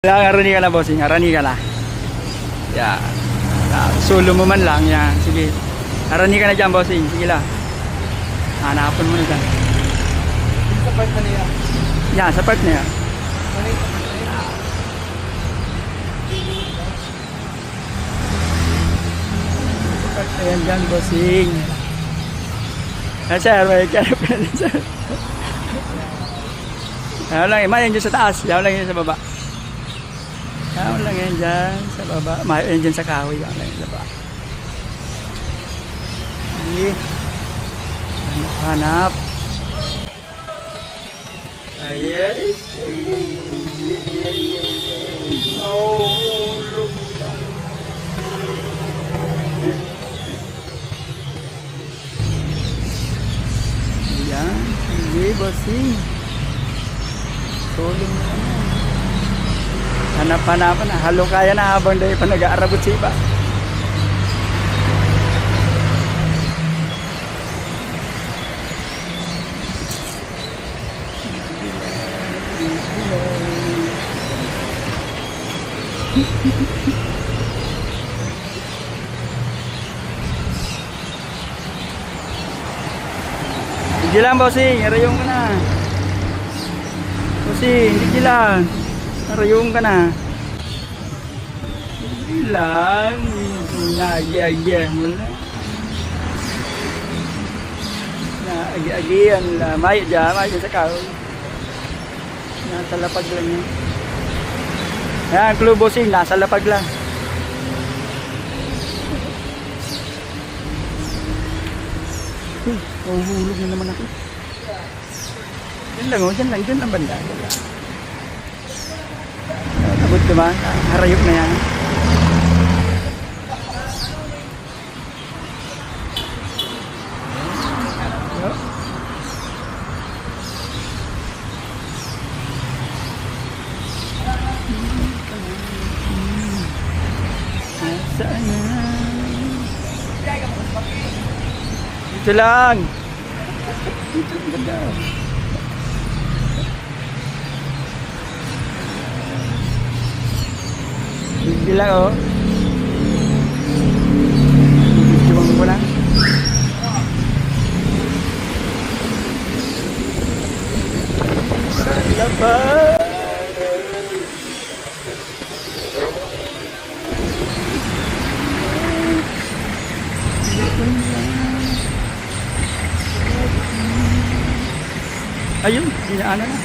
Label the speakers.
Speaker 1: Arani ka na, bossing. Arani ka na. Yan. Solo mo man lang. Yan. Sige. Arani ka na dyan, bossing. Sige lang. Hanapon mo na dyan.
Speaker 2: Sa part na niya.
Speaker 1: Yan, sa part na yan. Sa part na yan dyan, bossing. Yan, sir. May karap ka na, sir. Yan lang. Yan dyan sa taas. Yan lang yan sa baba. Yan lang yan dyan sa baba. Yan dyan sa kahoy. Yan lang yan sa baba. Sige. Hanap. Ayan. Ayan. Sige, bossing. Tulong mo naman. Hanap-hanapan na. Halo kaya na habang dahil pa nag-aarabot sa iba. Sige lang, bossing. Arayong ka na. Bossing, sige lang. Arayong ka na. Sige lang. Naagi-agian mo na. Naagi-agian lang. May dyan sa kahoy. Nasa lapag lang yan. Yan, clue, bossing. Nasa lapag lang. Mahuhulog na naman ako. Diyan lang, oh. Diyan lang banda. Abot ka ba? Harayok na yan. Saan na? Dito lang. Dito lang. Dito lang, oh. Dito mo lang. Salamat. Ayun, dinaanan na.